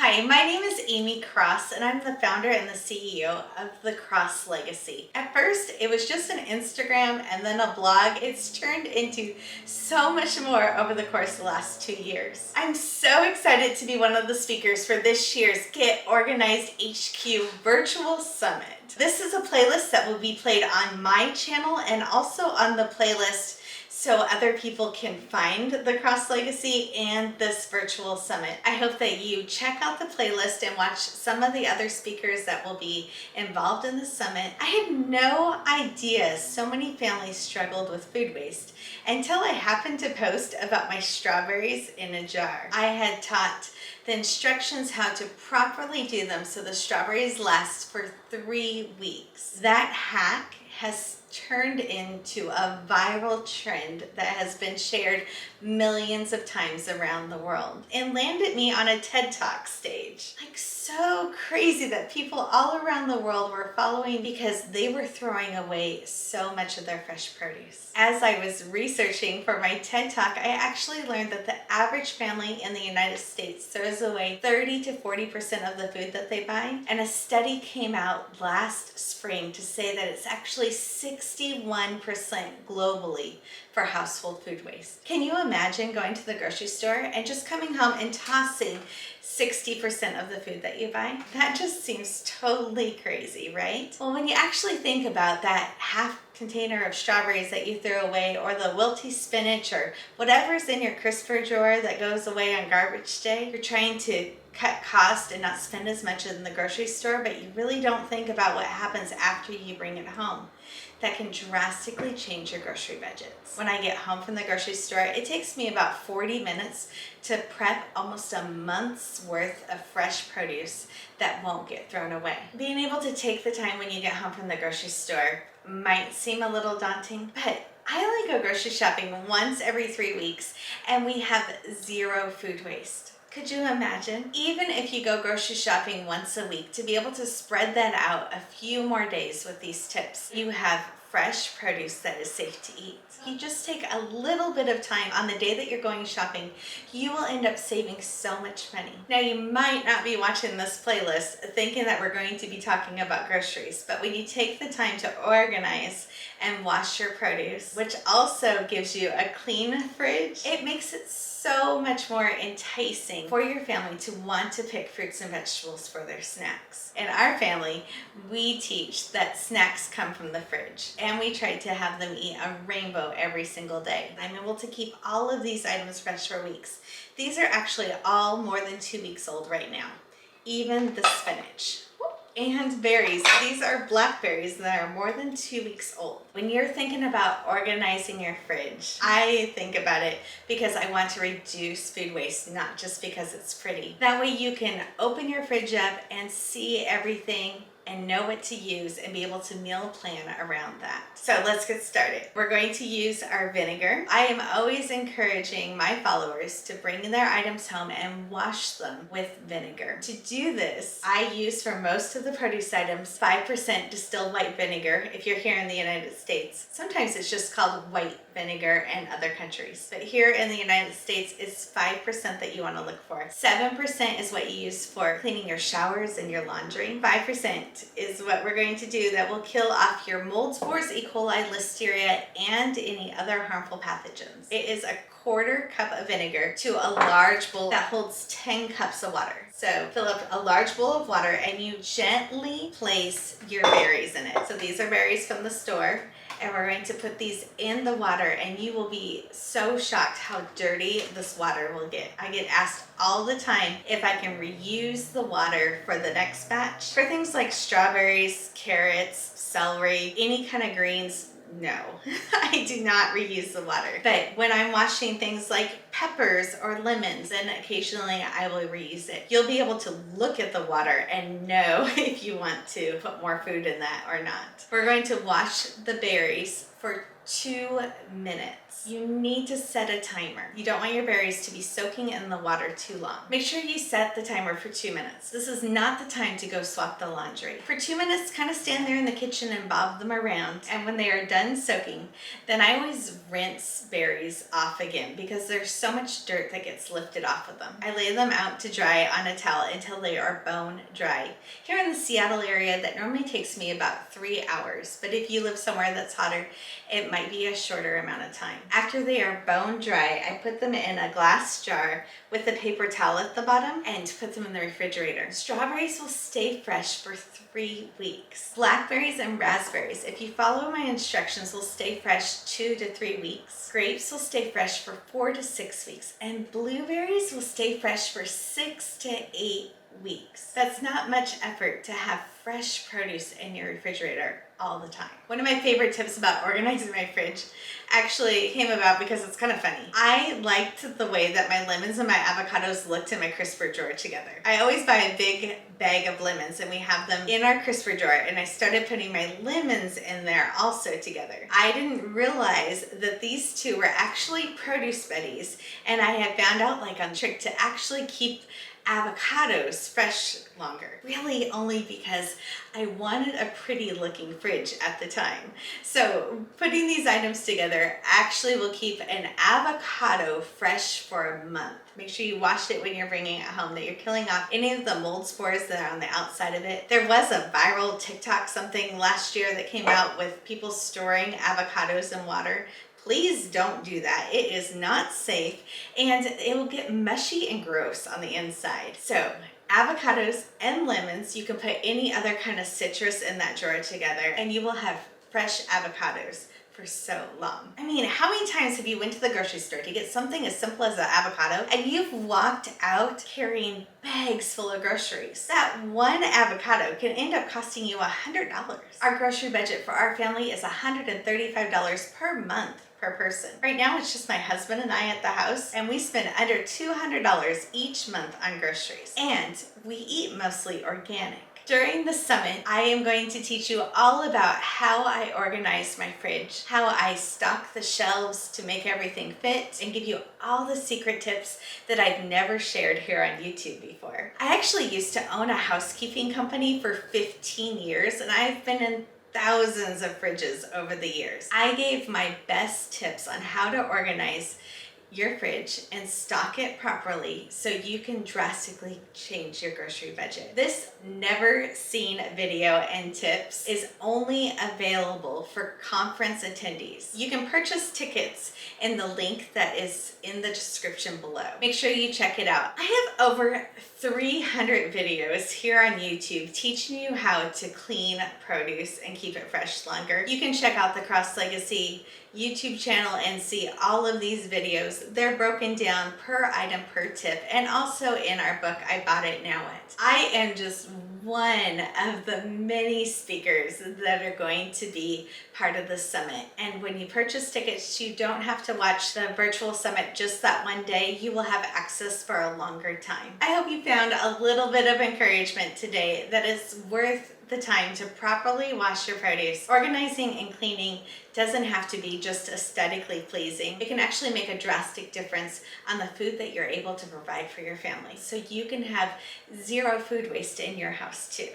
Hi, my name is Amy Cross, and I'm the founder and the CEO of the Cross Legacy. At first, it was just an Instagram and then a blog. It's turned into so much more over the course of the last 2 years. I'm so excited to be one of the speakers for this year's Get Organized HQ Virtual Summit. This is a playlist that will be played on my channel and also on the playlist so other people can find the Cross Legacy and this virtual summit. I hope that you check out the playlist and watch some of the other speakers that will be involved in the summit. I had no idea so many families struggled with food waste until I happened to post about my strawberries in a jar. I had taught the instructions how to properly do them so the strawberries last for 3 weeks. That hack has turned into a viral trend that has been shared millions of times around the world and landed me on a TED Talk stage. Like, so crazy that people all around the world were following because they were throwing away so much of their fresh produce. As I was researching for my TED Talk, I actually learned that the average family in the United States throws away 30 to 40% of the food that they buy. And a study came out last spring to say that it's actually 61% globally for household food waste. Can you imagine going to the grocery store and just coming home and tossing 60% of the food that you buy? That just seems totally crazy, right? Well, when you actually think about that half container of strawberries that you threw away, or the wilty spinach, or whatever's in your crisper drawer that goes away on garbage day, you're trying to cut cost and not spend as much in the grocery store, but you really don't think about what happens after you bring it home. That can drastically change your grocery budgets. When I get home from the grocery store, it takes me about 40 minutes to prep almost a month's worth of fresh produce that won't get thrown away. Being able to take the time when you get home from the grocery store might seem a little daunting, but I only go grocery shopping once every 3 weeks, and we have zero food waste. Could you imagine? Even if you go grocery shopping once a week, to be able to spread that out a few more days with these tips, you have fresh produce that is safe to eat. You just take a little bit of time on the day that you're going shopping, you will end up saving so much money. Now, you might not be watching this playlist thinking that we're going to be talking about groceries, but when you take the time to organize and wash your produce, which also gives you a clean fridge, it makes it so much more enticing for your family to want to pick fruits and vegetables for their snacks. In our family, we teach that snacks come from the fridge, and we try to have them eat a rainbow every single day. I'm able to keep all of these items fresh for weeks. These are actually all more than 2 weeks old right now, even the spinach. And berries. These are blackberries that are more than 2 weeks old. When you're thinking about organizing your fridge, I think about it because I want to reduce food waste, not just because it's pretty. That way you can open your fridge up and see everything and know what to use and be able to meal plan around that. So let's get started. We're going to use our vinegar. I am always encouraging my followers to bring their items home and wash them with vinegar. To do this, I use for most of the produce items 5% distilled white vinegar if you're here in the United States. Sometimes it's just called white vinegar in other countries, but here in the United States it's 5% that you want to look for. 7% is what you use for cleaning your showers and your laundry. 5% is what we're going to do that will kill off your mold spores, E. coli, listeria, and any other harmful pathogens. It is a 1/4 cup of vinegar to a large bowl that holds 10 cups of water. So fill up a large bowl of water and you gently place your berries in it. So these are berries from the store, and we're going to put these in the water, and you will be so shocked how dirty this water will get. I get asked all the time if I can reuse the water for the next batch. For things like strawberries, carrots, celery, any kind of greens, no, I do not reuse the water. But when I'm washing things like peppers or lemons, then occasionally I will reuse it. You'll be able to look at the water and know if you want to put more food in that or not. We're going to wash the berries for 2 minutes. minutes. You need to set a timer. You don't want your berries to be soaking in the water too long. Make sure you set the timer for 2 minutes. This is not the time to go swap the laundry. For 2 minutes, kind of stand there in the kitchen and bob them around. And when they are done soaking, then I always rinse berries off again because there's so much dirt that gets lifted off of them. I lay them out to dry on a towel until they are bone dry. Here in the Seattle area, that normally takes me about 3 hours, but if you live somewhere that's hotter, it might be a shorter amount of time. After they are bone dry, I put them in a glass jar with a paper towel at the bottom and put them in the refrigerator. Strawberries will stay fresh for 3 weeks. Blackberries and raspberries, if you follow my instructions, will stay fresh 2 to 3 weeks. Grapes will stay fresh for 4 to 6 weeks, and blueberries will stay fresh for 6 to 8 weeks. That's not much effort to have fresh produce in your refrigerator all the time. One of my favorite tips about organizing my fridge actually came about because it's kind of funny. I liked the way that my lemons and my avocados looked in my crisper drawer together. I always buy a big bag of lemons and we have them in our crisper drawer, and I started putting my lemons in there also together. I didn't realize that these two were actually produce buddies, and I had found out like a trick to actually keep avocados fresh longer. Really only because I wanted a pretty looking fridge at the time. So putting these items together actually will keep an avocado fresh for a month. Make sure you wash it when you're bringing it home, that you're killing off any of the mold spores that are on the outside of it. There was a viral TikTok something last year that came out with people storing avocados in water. Please don't do that. It is not safe, and it will get mushy and gross on the inside. So avocados and lemons, you can put any other kind of citrus in that drawer together and you will have fresh avocados for so long. I mean, how many times have you went to the grocery store to get something as simple as an avocado and you've walked out carrying bags full of groceries? That one avocado can end up costing you $100. Our grocery budget for our family is $135 per month per person. Right now it's just my husband and I at the house, and we spend under $200 each month on groceries, and we eat mostly organic. During the summit, I am going to teach you all about how I organize my fridge, how I stock the shelves to make everything fit, and give you all the secret tips that I've never shared here on YouTube before. I actually used to own a housekeeping company for 15 years, and I've been in thousands of fridges over the years. I gave my best tips on how to organize your fridge and stock it properly so you can drastically change your grocery budget. This never seen video and tips is only available for conference attendees. You can purchase tickets in the link that is in the description below. Make sure you check it out. I have over 300 videos here on YouTube teaching you how to clean produce and keep it fresh longer. You can check out the 𝐂𝐍𝐍𝐄𝐂𝐓 YouTube channel and see all of these videos. They're broken down per item, per tip, and also in our book, I Bought It, Now What. I am just one of the many speakers that are going to be part of the summit. And when you purchase tickets, you don't have to watch the virtual summit just that one day. You will have access for a longer time. I hope you found a little bit of encouragement today that is worth the time to properly wash your produce. Organizing and cleaning doesn't have to be just aesthetically pleasing. It can actually make a drastic difference on the food that you're able to provide for your family, so you can have zero food waste in your house too.